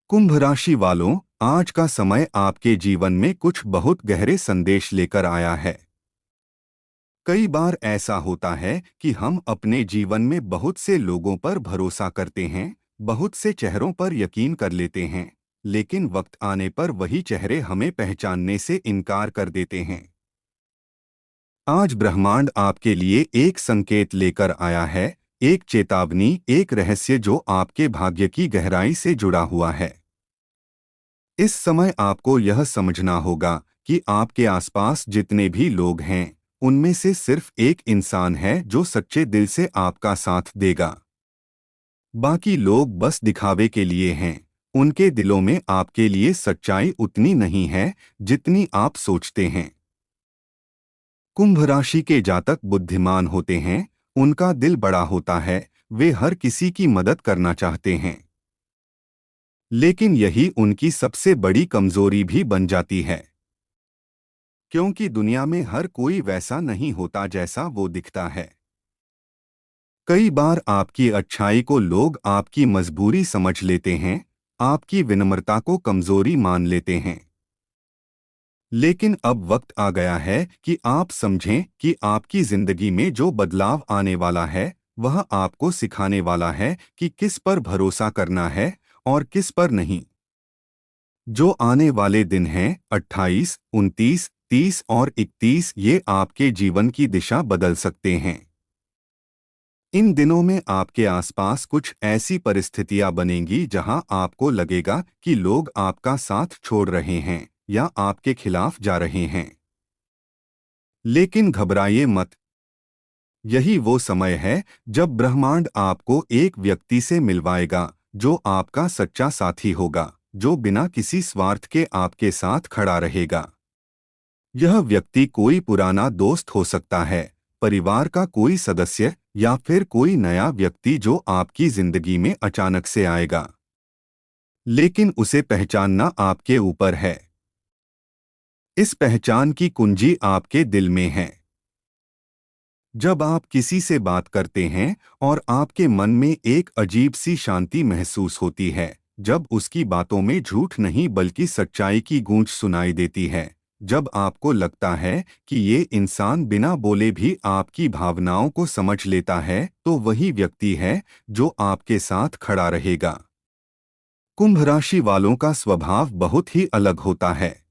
कुंभ राशि वालों, आज का समय आपके जीवन में कुछ बहुत गहरे संदेश लेकर आया है। कई बार ऐसा होता है कि हम अपने जीवन में बहुत से लोगों पर भरोसा करते हैं, बहुत से चेहरों पर यकीन कर लेते हैं, लेकिन वक्त आने पर वही चेहरे हमें पहचानने से इनकार कर देते हैं। आज ब्रह्मांड आपके लिए एक संकेत लेकर आया है, एक चेतावनी, एक रहस्य जो आपके भाग्य की गहराई से जुड़ा हुआ है। इस समय आपको यह समझना होगा कि आपके आसपास जितने भी लोग हैं, उनमें से सिर्फ एक इंसान है जो सच्चे दिल से आपका साथ देगा। बाकी लोग बस दिखावे के लिए हैं। उनके दिलों में आपके लिए सच्चाई उतनी नहीं है जितनी आप सोचते हैं। कुंभ राशि के जातक बुद्धिमान होते हैं, उनका दिल बड़ा होता है, वे हर किसी की मदद करना चाहते हैं। लेकिन यही उनकी सबसे बड़ी कमजोरी भी बन जाती है, क्योंकि दुनिया में हर कोई वैसा नहीं होता जैसा वो दिखता है। कई बार आपकी अच्छाई को लोग आपकी मजबूरी समझ लेते हैं, आपकी विनम्रता को कमजोरी मान लेते हैं। लेकिन अब वक्त आ गया है कि आप समझें कि आपकी जिंदगी में जो बदलाव आने वाला है, वह आपको सिखाने वाला है कि किस पर भरोसा करना है और किस पर नहीं। जो आने वाले दिन हैं 28, 29, 30 और 31, ये आपके जीवन की दिशा बदल सकते हैं। इन दिनों में आपके आसपास कुछ ऐसी परिस्थितियां बनेंगी जहां आपको लगेगा कि लोग आपका साथ छोड़ रहे हैं या आपके खिलाफ जा रहे हैं। लेकिन घबराइए मत, यही वो समय है जब ब्रह्मांड आपको एक व्यक्ति से मिलवाएगा जो आपका सच्चा साथी होगा, जो बिना किसी स्वार्थ के आपके साथ खड़ा रहेगा। यह व्यक्ति कोई पुराना दोस्त हो सकता है, परिवार का कोई सदस्य या फिर कोई नया व्यक्ति जो आपकी जिंदगी में अचानक से आएगा। लेकिन उसे पहचानना आपके ऊपर है। इस पहचान की कुंजी आपके दिल में है। जब आप किसी से बात करते हैं और आपके मन में एक अजीब सी शांति महसूस होती है, जब उसकी बातों में झूठ नहीं बल्कि सच्चाई की गूंज सुनाई देती है, जब आपको लगता है कि ये इंसान बिना बोले भी आपकी भावनाओं को समझ लेता है, तो वही व्यक्ति है जो आपके साथ खड़ा रहेगा। कुंभ राशि वालों का स्वभाव बहुत ही अलग होता है।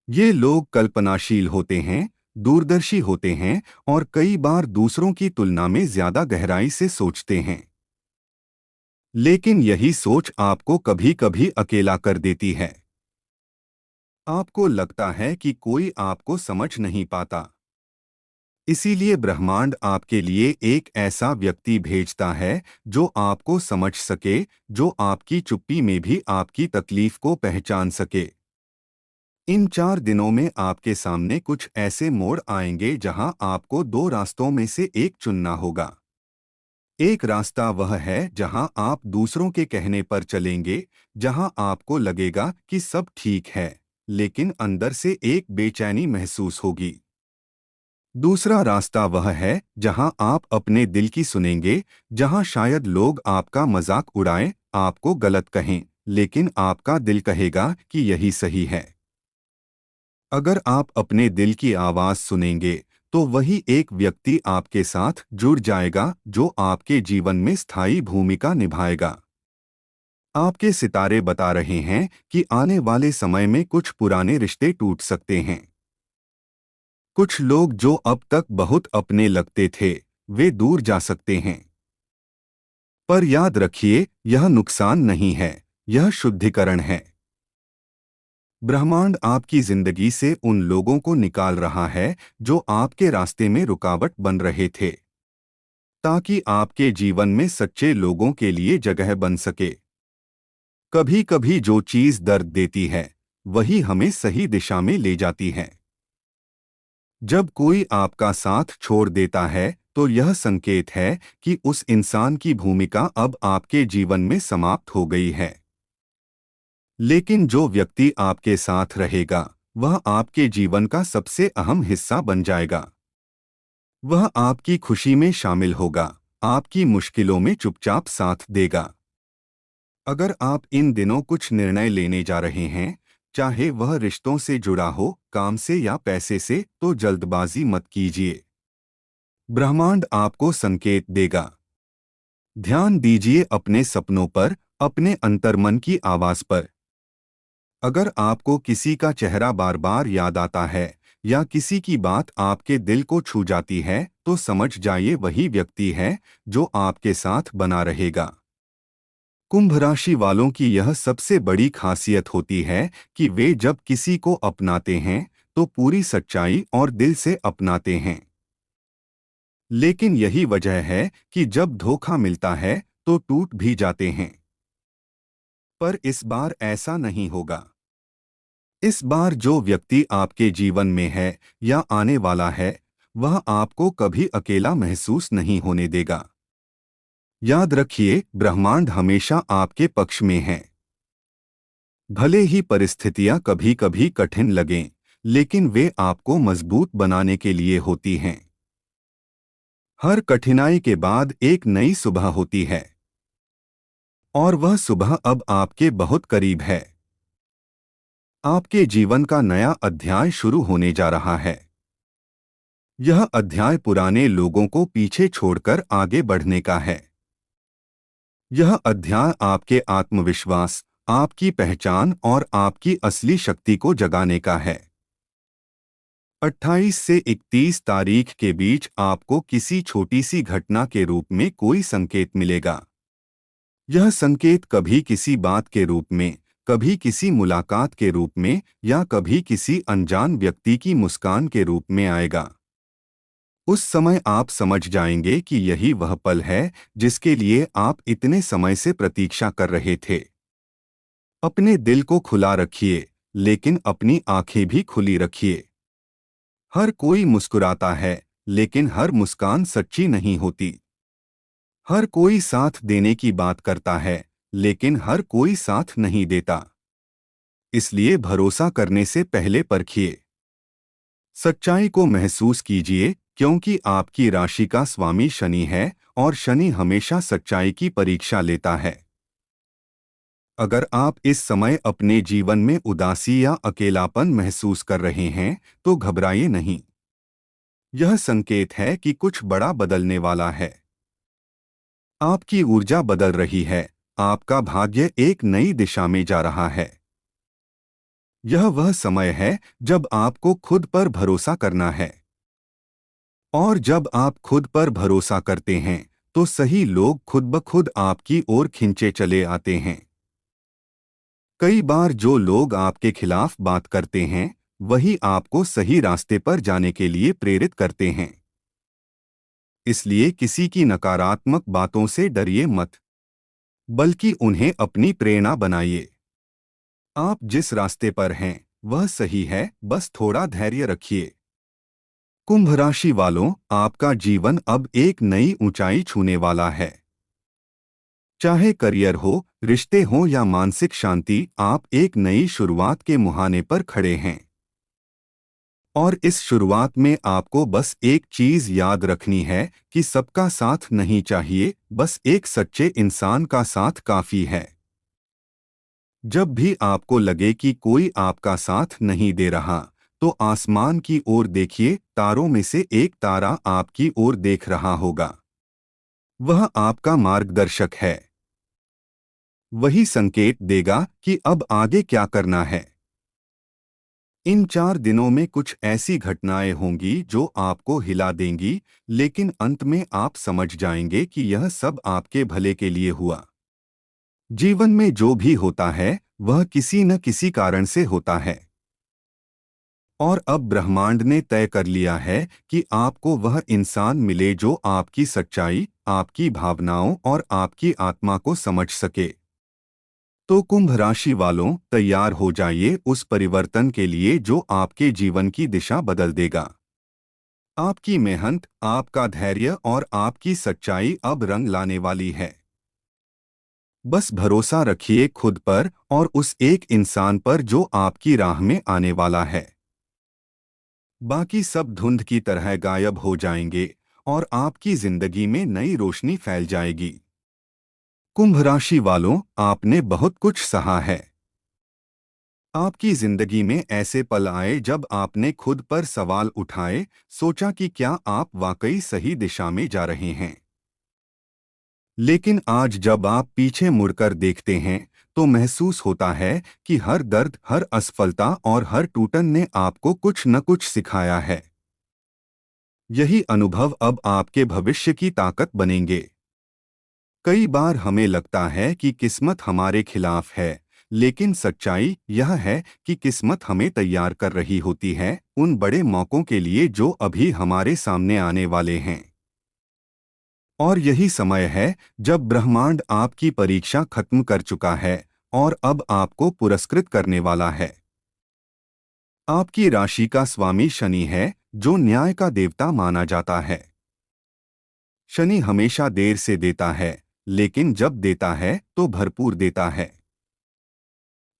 ये लोग कल्पनाशील होते हैं, दूरदर्शी होते हैं और कई बार दूसरों की तुलना में ज्यादा गहराई से सोचते हैं। लेकिन यही सोच आपको कभी-कभी अकेला कर देती है। आपको लगता है कि कोई आपको समझ नहीं पाता। इसीलिए ब्रह्मांड आपके लिए एक ऐसा व्यक्ति भेजता है जो आपको समझ सके, जो आपकी चुप्पी में भी आपकी तकलीफ को पहचान सके। इन 4 दिनों में आपके सामने कुछ ऐसे मोड़ आएंगे जहां आपको दो रास्तों में से एक चुनना होगा। एक रास्ता वह है जहां आप दूसरों के कहने पर चलेंगे, जहां आपको लगेगा कि सब ठीक है, लेकिन अंदर से एक बेचैनी महसूस होगी। दूसरा रास्ता वह है जहां आप अपने दिल की सुनेंगे, जहां शायद लोग आपका मजाक उड़ाएं, आपको गलत कहें, लेकिन आपका दिल कहेगा कि यही सही है। अगर आप अपने दिल की आवाज सुनेंगे, तो वही एक व्यक्ति आपके साथ जुड़ जाएगा जो आपके जीवन में स्थायी भूमिका निभाएगा। आपके सितारे बता रहे हैं कि आने वाले समय में कुछ पुराने रिश्ते टूट सकते हैं। कुछ लोग जो अब तक बहुत अपने लगते थे, वे दूर जा सकते हैं। पर याद रखिए, यह नुकसान नहीं है, यह शुद्धिकरण है। ब्रह्मांड आपकी जिंदगी से उन लोगों को निकाल रहा है जो आपके रास्ते में रुकावट बन रहे थे, ताकि आपके जीवन में सच्चे लोगों के लिए जगह बन सके। कभी कभी जो चीज दर्द देती है, वही हमें सही दिशा में ले जाती है। जब कोई आपका साथ छोड़ देता है, तो यह संकेत है कि उस इंसान की भूमिका अब आपके जीवन में समाप्त हो गई है। लेकिन जो व्यक्ति आपके साथ रहेगा, वह आपके जीवन का सबसे अहम हिस्सा बन जाएगा। वह आपकी खुशी में शामिल होगा, आपकी मुश्किलों में चुपचाप साथ देगा। अगर आप इन दिनों कुछ निर्णय लेने जा रहे हैं, चाहे वह रिश्तों से जुड़ा हो, काम से या पैसे से, तो जल्दबाजी मत कीजिए। ब्रह्मांड आपको संकेत देगा। ध्यान दीजिए अपने सपनों पर, अपने अंतर्मन की आवाज पर। अगर आपको किसी का चेहरा बार बार याद आता है या किसी की बात आपके दिल को छू जाती है, तो समझ जाइए वही व्यक्ति है जो आपके साथ बना रहेगा। कुंभ राशि वालों की यह सबसे बड़ी खासियत होती है कि वे जब किसी को अपनाते हैं तो पूरी सच्चाई और दिल से अपनाते हैं। लेकिन यही वजह है कि जब धोखा मिलता है तो टूट भी जाते हैं। पर इस बार ऐसा नहीं होगा। इस बार जो व्यक्ति आपके जीवन में है या आने वाला है, वह आपको कभी अकेला महसूस नहीं होने देगा। याद रखिए, ब्रह्मांड हमेशा आपके पक्ष में है। भले ही परिस्थितियां कभी कभी कठिन लगें, लेकिन वे आपको मजबूत बनाने के लिए होती हैं। हर कठिनाई के बाद एक नई सुबह होती है, और वह सुबह अब आपके बहुत करीब है। आपके जीवन का नया अध्याय शुरू होने जा रहा है। यह अध्याय पुराने लोगों को पीछे छोड़कर आगे बढ़ने का है। यह अध्याय आपके आत्मविश्वास, आपकी पहचान और आपकी असली शक्ति को जगाने का है। 28 से 31 तारीख के बीच आपको किसी छोटी सी घटना के रूप में कोई संकेत मिलेगा। यह संकेत कभी किसी बात के रूप में, कभी किसी मुलाकात के रूप में या कभी किसी अनजान व्यक्ति की मुस्कान के रूप में आएगा। उस समय आप समझ जाएंगे कि यही वह पल है जिसके लिए आप इतने समय से प्रतीक्षा कर रहे थे। अपने दिल को खुला रखिए, लेकिन अपनी आंखें भी खुली रखिए। हर कोई मुस्कुराता है, लेकिन हर मुस्कान सच्ची नहीं होती। हर कोई साथ देने की बात करता है, लेकिन हर कोई साथ नहीं देता। इसलिए भरोसा करने से पहले परखिए। सच्चाई को महसूस कीजिए, क्योंकि आपकी राशि का स्वामी शनि है और शनि हमेशा सच्चाई की परीक्षा लेता है। अगर आप इस समय अपने जीवन में उदासी या अकेलापन महसूस कर रहे हैं, तो घबराइए नहीं। यह संकेत है कि कुछ बड़ा बदलने वाला है। आपकी ऊर्जा बदल रही है, आपका भाग्य एक नई दिशा में जा रहा है। यह वह समय है जब आपको खुद पर भरोसा करना है। और जब आप खुद पर भरोसा करते हैं, तो सही लोग खुद ब खुद आपकी ओर खिंचे चले आते हैं। कई बार जो लोग आपके खिलाफ बात करते हैं, वही आपको सही रास्ते पर जाने के लिए प्रेरित करते हैं। इसलिए किसी की नकारात्मक बातों से डरिए मत, बल्कि उन्हें अपनी प्रेरणा बनाइए। आप जिस रास्ते पर हैं, वह सही है, बस थोड़ा धैर्य रखिए। कुंभ राशि वालों, आपका जीवन अब एक नई ऊंचाई छूने वाला है। चाहे करियर हो, रिश्ते हो या मानसिक शांति, आप एक नई शुरुआत के मुहाने पर खड़े हैं। और इस शुरुआत में आपको बस एक चीज याद रखनी है कि सबका साथ नहीं चाहिए, बस एक सच्चे इंसान का साथ काफी है। जब भी आपको लगे कि कोई आपका साथ नहीं दे रहा, तो आसमान की ओर देखिए, तारों में से एक तारा आपकी ओर देख रहा होगा। वह आपका मार्गदर्शक है। वही संकेत देगा कि अब आगे क्या करना है। इन 4 दिनों में कुछ ऐसी घटनाएं होंगी जो आपको हिला देंगी, लेकिन अंत में आप समझ जाएंगे कि यह सब आपके भले के लिए हुआ। जीवन में जो भी होता है, वह किसी न किसी कारण से होता है। और अब ब्रह्मांड ने तय कर लिया है कि आपको वह इंसान मिले जो आपकी सच्चाई, आपकी भावनाओं और आपकी आत्मा को समझ सके। तो कुंभ राशि वालों, तैयार हो जाइए उस परिवर्तन के लिए जो आपके जीवन की दिशा बदल देगा। आपकी मेहनत, आपका धैर्य और आपकी सच्चाई अब रंग लाने वाली है। बस भरोसा रखिए खुद पर और उस एक इंसान पर जो आपकी राह में आने वाला है। बाकी सब धुंध की तरह गायब हो जाएंगे और आपकी जिंदगी में नई रोशनी फैल जाएगी। कुंभ राशि वालों, आपने बहुत कुछ सहा है। आपकी जिंदगी में ऐसे पल आए जब आपने खुद पर सवाल उठाए, सोचा कि क्या आप वाकई सही दिशा में जा रहे हैं। लेकिन आज जब आप पीछे मुड़कर देखते हैं, तो महसूस होता है कि हर दर्द, हर असफलता और हर टूटन ने आपको कुछ न कुछ सिखाया है। यही अनुभव अब आपके भविष्य की ताकत बनेंगे। कई बार हमें लगता है कि किस्मत हमारे खिलाफ है, लेकिन सच्चाई यह है कि किस्मत हमें तैयार कर रही होती है उन बड़े मौकों के लिए जो अभी हमारे सामने आने वाले हैं। और यही समय है जब ब्रह्मांड आपकी परीक्षा खत्म कर चुका है और अब आपको पुरस्कृत करने वाला है। आपकी राशि का स्वामी शनि है, जो न्याय का देवता माना जाता है। शनि हमेशा देर से देता है, लेकिन जब देता है तो भरपूर देता है।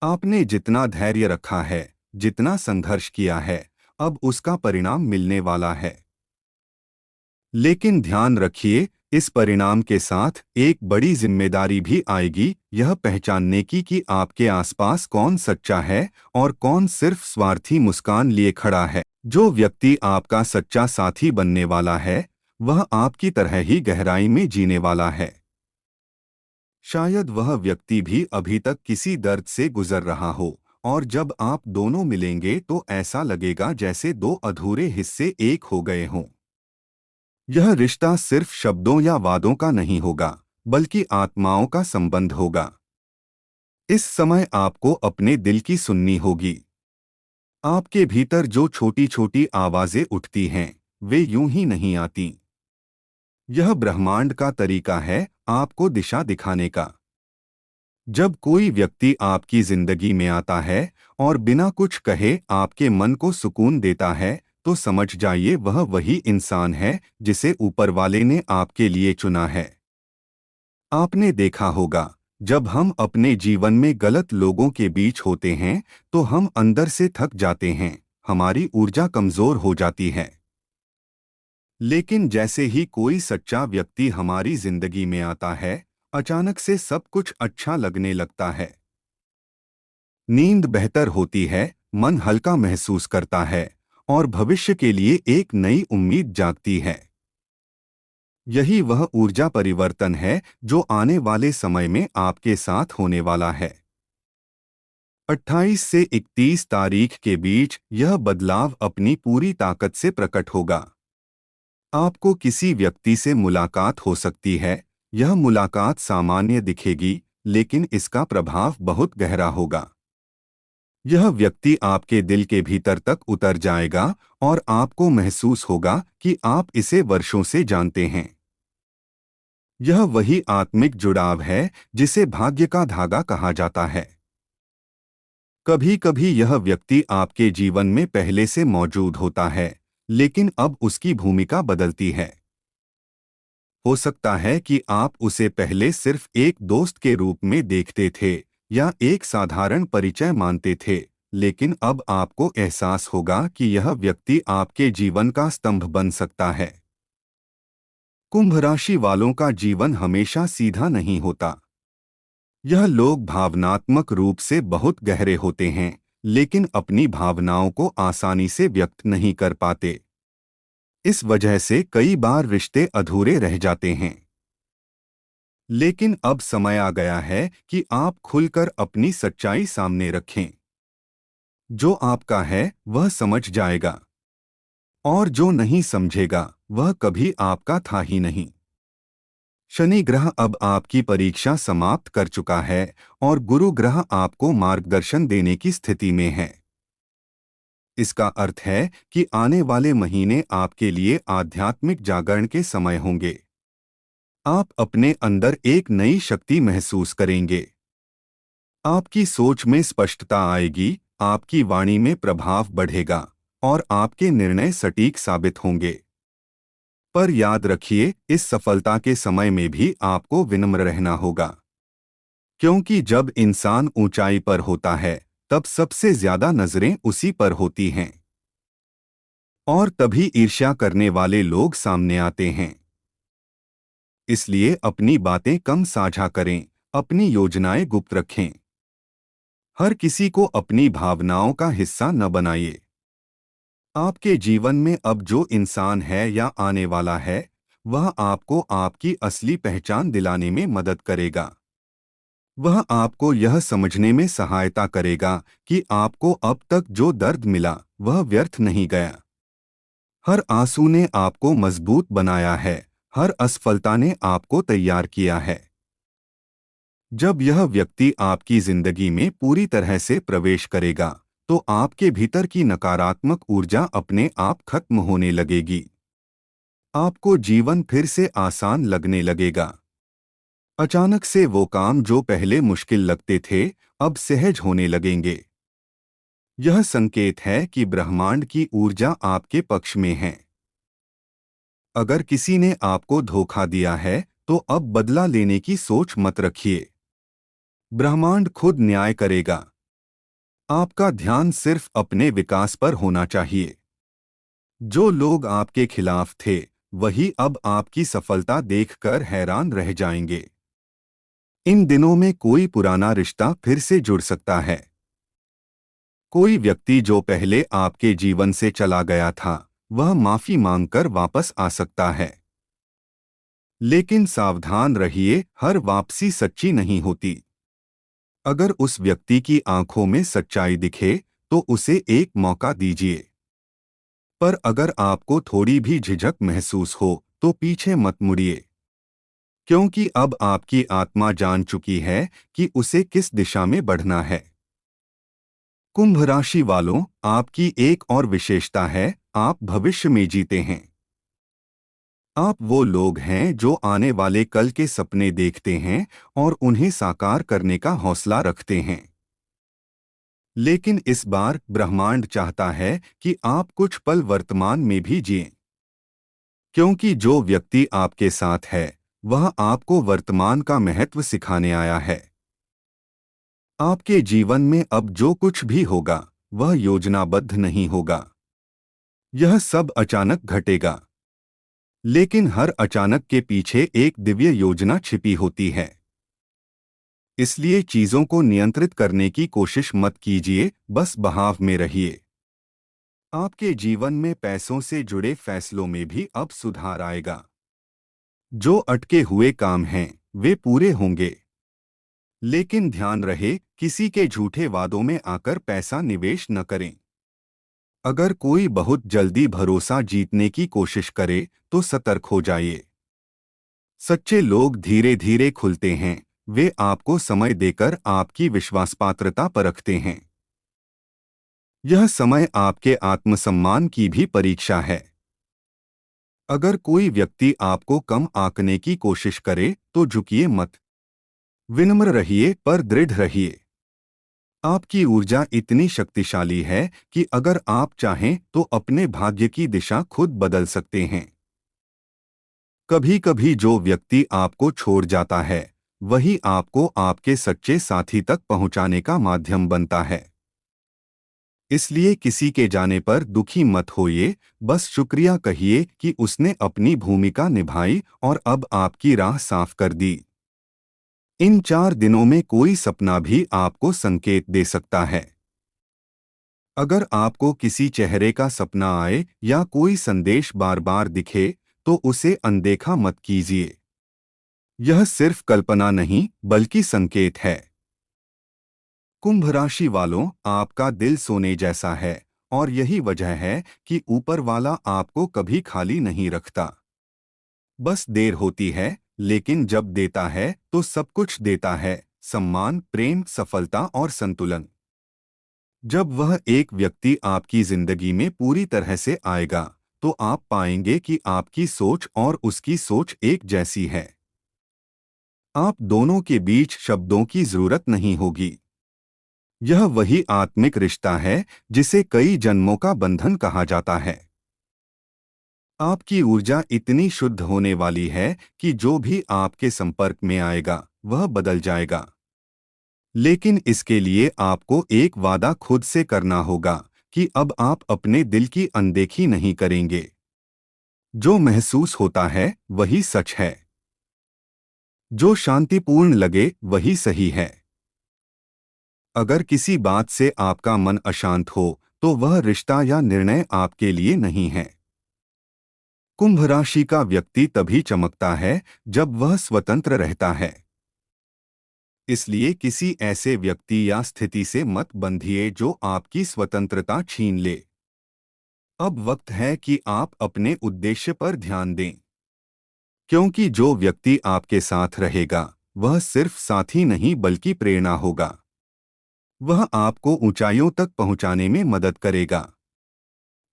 आपने जितना धैर्य रखा है, जितना संघर्ष किया है, अब उसका परिणाम मिलने वाला है। लेकिन ध्यान रखिए, इस परिणाम के साथ एक बड़ी जिम्मेदारी भी आएगी, यह पहचानने की कि आपके आसपास कौन सच्चा है और कौन सिर्फ स्वार्थी मुस्कान लिए खड़ा है। जो व्यक्ति आपका सच्चा साथी बनने वाला है, वह आपकी तरह ही गहराई में जीने वाला है। शायद वह व्यक्ति भी अभी तक किसी दर्द से गुजर रहा हो, और जब आप दोनों मिलेंगे तो ऐसा लगेगा जैसे दो अधूरे हिस्से एक हो गए हों। यह रिश्ता सिर्फ शब्दों या वादों का नहीं होगा, बल्कि आत्माओं का संबंध होगा। इस समय आपको अपने दिल की सुननी होगी। आपके भीतर जो छोटी छोटी आवाजें उठती हैं, वे यूं ही नहीं आती। यह ब्रह्मांड का तरीका है आपको दिशा दिखाने का। जब कोई व्यक्ति आपकी जिंदगी में आता है और बिना कुछ कहे आपके मन को सुकून देता है, तो समझ जाइए वह वही इंसान है जिसे ऊपर वाले ने आपके लिए चुना है। आपने देखा होगा, जब हम अपने जीवन में गलत लोगों के बीच होते हैं तो हम अंदर से थक जाते हैं, हमारी ऊर्जा कमजोर हो जाती है। लेकिन जैसे ही कोई सच्चा व्यक्ति हमारी जिंदगी में आता है, अचानक से सब कुछ अच्छा लगने लगता है। नींद बेहतर होती है, मन हल्का महसूस करता है और भविष्य के लिए एक नई उम्मीद जागती है। यही वह ऊर्जा परिवर्तन है जो आने वाले समय में आपके साथ होने वाला है। 28 से 31 तारीख के बीच यह बदलाव अपनी पूरी ताकत से प्रकट होगा। आपको किसी व्यक्ति से मुलाकात हो सकती है। यह मुलाकात सामान्य दिखेगी, लेकिन इसका प्रभाव बहुत गहरा होगा। यह व्यक्ति आपके दिल के भीतर तक उतर जाएगा और आपको महसूस होगा कि आप इसे वर्षों से जानते हैं। यह वही आत्मिक जुड़ाव है जिसे भाग्य का धागा कहा जाता है। कभी कभी यह व्यक्ति आपके जीवन में पहले से मौजूद होता है, लेकिन अब उसकी भूमिका बदलती है। हो सकता है कि आप उसे पहले सिर्फ एक दोस्त के रूप में देखते थे या एक साधारण परिचय मानते थे, लेकिन अब आपको एहसास होगा कि यह व्यक्ति आपके जीवन का स्तंभ बन सकता है। कुंभ राशि वालों का जीवन हमेशा सीधा नहीं होता। यह लोग भावनात्मक रूप से बहुत गहरे होते हैं, लेकिन अपनी भावनाओं को आसानी से व्यक्त नहीं कर पाते। इस वजह से कई बार रिश्ते अधूरे रह जाते हैं। लेकिन अब समय आ गया है कि आप खुलकर अपनी सच्चाई सामने रखें। जो आपका है वह समझ जाएगा, और जो नहीं समझेगा वह कभी आपका था ही नहीं। शनि ग्रह अब आपकी परीक्षा समाप्त कर चुका है और गुरु ग्रह आपको मार्गदर्शन देने की स्थिति में है। इसका अर्थ है कि आने वाले महीने आपके लिए आध्यात्मिक जागरण के समय होंगे। आप अपने अंदर एक नई शक्ति महसूस करेंगे। आपकी सोच में स्पष्टता आएगी, आपकी वाणी में प्रभाव बढ़ेगा और आपके निर्णय सटीक साबित होंगे। पर याद रखिए, इस सफलता के समय में भी आपको विनम्र रहना होगा, क्योंकि जब इंसान ऊंचाई पर होता है तब सबसे ज्यादा नजरें उसी पर होती हैं और तभी ईर्ष्या करने वाले लोग सामने आते हैं। इसलिए अपनी बातें कम साझा करें, अपनी योजनाएं गुप्त रखें। हर किसी को अपनी भावनाओं का हिस्सा न बनाइए। आपके जीवन में अब जो इंसान है या आने वाला है, वह आपको आपकी असली पहचान दिलाने में मदद करेगा। वह आपको यह समझने में सहायता करेगा कि आपको अब तक जो दर्द मिला वह व्यर्थ नहीं गया। हर आंसू ने आपको मजबूत बनाया है, हर असफलता ने आपको तैयार किया है। जब यह व्यक्ति आपकी जिंदगी में पूरी तरह से प्रवेश करेगा, तो आपके भीतर की नकारात्मक ऊर्जा अपने आप खत्म होने लगेगी। आपको जीवन फिर से आसान लगने लगेगा। अचानक से वो काम जो पहले मुश्किल लगते थे, अब सहज होने लगेंगे। यह संकेत है कि ब्रह्मांड की ऊर्जा आपके पक्ष में है। अगर किसी ने आपको धोखा दिया है, तो अब बदला लेने की सोच मत रखिए। ब्रह्मांड खुद न्याय करेगा। आपका ध्यान सिर्फ अपने विकास पर होना चाहिए। जो लोग आपके खिलाफ थे, वही अब आपकी सफलता देखकर हैरान रह जाएंगे। इन दिनों में कोई पुराना रिश्ता फिर से जुड़ सकता है। कोई व्यक्ति जो पहले आपके जीवन से चला गया था, वह माफी मांगकर वापस आ सकता है। लेकिन सावधान रहिए, हर वापसी सच्ची नहीं होती। अगर उस व्यक्ति की आंखों में सच्चाई दिखे, तो उसे एक मौका दीजिए। पर अगर आपको थोड़ी भी झिझक महसूस हो, तो पीछे मत मुड़िए। क्योंकि अब आपकी आत्मा जान चुकी है कि उसे किस दिशा में बढ़ना है। कुंभ राशि वालों, आपकी एक और विशेषता है, आप भविष्य में जीते हैं। आप वो लोग हैं जो आने वाले कल के सपने देखते हैं और उन्हें साकार करने का हौसला रखते हैं। लेकिन इस बार ब्रह्मांड चाहता है कि आप कुछ पल वर्तमान में भी जिएं। क्योंकि जो व्यक्ति आपके साथ है, वह आपको वर्तमान का महत्व सिखाने आया है। आपके जीवन में अब जो कुछ भी होगा, वह योजनाबद्ध नहीं होगा। यह सब अचानक घटेगा। लेकिन हर अचानक के पीछे एक दिव्य योजना छिपी होती है। इसलिए चीजों को नियंत्रित करने की कोशिश मत कीजिए, बस बहाव में रहिए। आपके जीवन में पैसों से जुड़े फैसलों में भी अब सुधार आएगा। जो अटके हुए काम हैं, वे पूरे होंगे। लेकिन ध्यान रहे, किसी के झूठे वादों में आकर पैसा निवेश न करें। अगर कोई बहुत जल्दी भरोसा जीतने की कोशिश करे, तो सतर्क हो जाइए। सच्चे लोग धीरे धीरे खुलते हैं, वे आपको समय देकर आपकी विश्वासपात्रता परखते हैं। यह समय आपके आत्मसम्मान की भी परीक्षा है। अगर कोई व्यक्ति आपको कम आंकने की कोशिश करे, तो झुकिए मत। विनम्र रहिए पर दृढ़ रहिए। आपकी ऊर्जा इतनी शक्तिशाली है कि अगर आप चाहें तो अपने भाग्य की दिशा खुद बदल सकते हैं। कभी कभी जो व्यक्ति आपको छोड़ जाता है, वही आपको आपके सच्चे साथी तक पहुंचाने का माध्यम बनता है। इसलिए किसी के जाने पर दुखी मत होइए, बस शुक्रिया कहिए कि उसने अपनी भूमिका निभाई और अब आपकी राह साफ कर दी। इन 4 दिनों में कोई सपना भी आपको संकेत दे सकता है। अगर आपको किसी चेहरे का सपना आए या कोई संदेश बार बार दिखे, तो उसे अनदेखा मत कीजिए। यह सिर्फ कल्पना नहीं, बल्कि संकेत है। कुंभ राशि वालों, आपका दिल सोने जैसा है और यही वजह है कि ऊपर वाला आपको कभी खाली नहीं रखता। बस देर होती है, लेकिन जब देता है तो सब कुछ देता है, सम्मान, प्रेम, सफलता और संतुलन। जब वह एक व्यक्ति आपकी जिंदगी में पूरी तरह से आएगा, तो आप पाएंगे कि आपकी सोच और उसकी सोच एक जैसी है। आप दोनों के बीच शब्दों की जरूरत नहीं होगी। यह वही आत्मिक रिश्ता है जिसे कई जन्मों का बंधन कहा जाता है। आपकी ऊर्जा इतनी शुद्ध होने वाली है कि जो भी आपके संपर्क में आएगा, वह बदल जाएगा। लेकिन इसके लिए आपको एक वादा खुद से करना होगा कि अब आप अपने दिल की अनदेखी नहीं करेंगे। जो महसूस होता है, वही सच है। जो शांतिपूर्ण लगे वही सही है। अगर किसी बात से आपका मन अशांत हो तो वह रिश्ता या निर्णय आपके लिए नहीं है। कुंभ राशि का व्यक्ति तभी चमकता है जब वह स्वतंत्र रहता है। इसलिए किसी ऐसे व्यक्ति या स्थिति से मत बंधिए जो आपकी स्वतंत्रता छीन ले। अब वक्त है कि आप अपने उद्देश्य पर ध्यान दें, क्योंकि जो व्यक्ति आपके साथ रहेगा वह सिर्फ साथी नहीं बल्कि प्रेरणा होगा। वह आपको ऊंचाइयों तक पहुंचाने में मदद करेगा।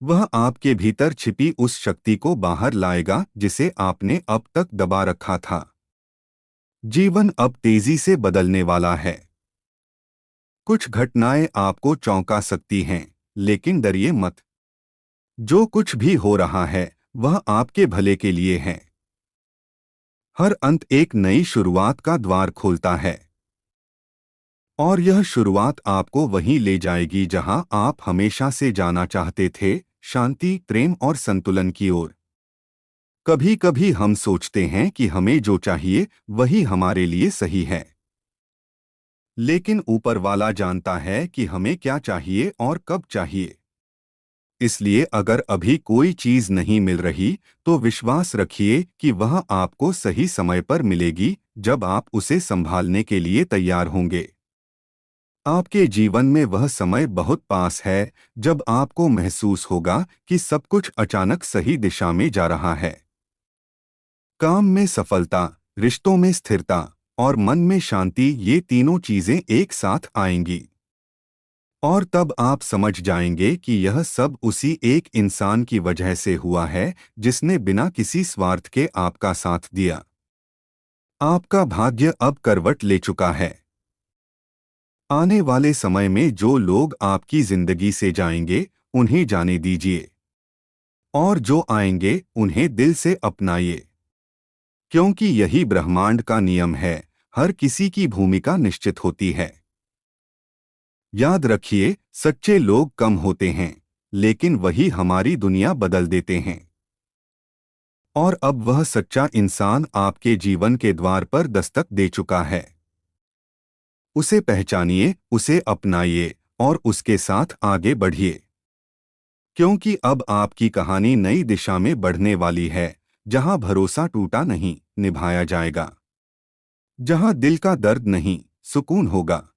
वह आपके भीतर छिपी उस शक्ति को बाहर लाएगा जिसे आपने अब तक दबा रखा था। जीवन अब तेजी से बदलने वाला है। कुछ घटनाएं आपको चौंका सकती हैं, लेकिन डरिए मत। जो कुछ भी हो रहा है वह आपके भले के लिए है। हर अंत एक नई शुरुआत का द्वार खोलता है, और यह शुरुआत आपको वहीं ले जाएगी जहां आप हमेशा से जाना चाहते थे, शांति, प्रेम और संतुलन की ओर। कभी कभी हम सोचते हैं कि हमें जो चाहिए वही हमारे लिए सही है, लेकिन ऊपर वाला जानता है कि हमें क्या चाहिए और कब चाहिए। इसलिए अगर अभी कोई चीज नहीं मिल रही तो विश्वास रखिए कि वह आपको सही समय पर मिलेगी, जब आप उसे संभालने के लिए तैयार होंगे। आपके जीवन में वह समय बहुत पास है जब आपको महसूस होगा कि सब कुछ अचानक सही दिशा में जा रहा है। काम में सफलता, रिश्तों में स्थिरता और मन में शांति, ये तीनों चीजें एक साथ आएंगी। और तब आप समझ जाएंगे कि यह सब उसी एक इंसान की वजह से हुआ है जिसने बिना किसी स्वार्थ के आपका साथ दिया। आपका भाग्य अब करवट ले चुका है। आने वाले समय में जो लोग आपकी जिंदगी से जाएंगे उन्हें जाने दीजिए, और जो आएंगे उन्हें दिल से अपनाइए, क्योंकि यही ब्रह्मांड का नियम है। हर किसी की भूमिका निश्चित होती है। याद रखिए, सच्चे लोग कम होते हैं, लेकिन वही हमारी दुनिया बदल देते हैं। और अब वह सच्चा इंसान आपके जीवन के द्वार पर दस्तक दे चुका है। उसे पहचानिए, उसे अपनाइए और उसके साथ आगे बढ़िए, क्योंकि अब आपकी कहानी नई दिशा में बढ़ने वाली है, जहां भरोसा टूटा नहीं, निभाया जाएगा। जहां दिल का दर्द नहीं, सुकून होगा।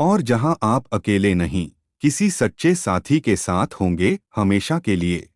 और जहां आप अकेले नहीं, किसी सच्चे साथी के साथ होंगे, हमेशा के लिए।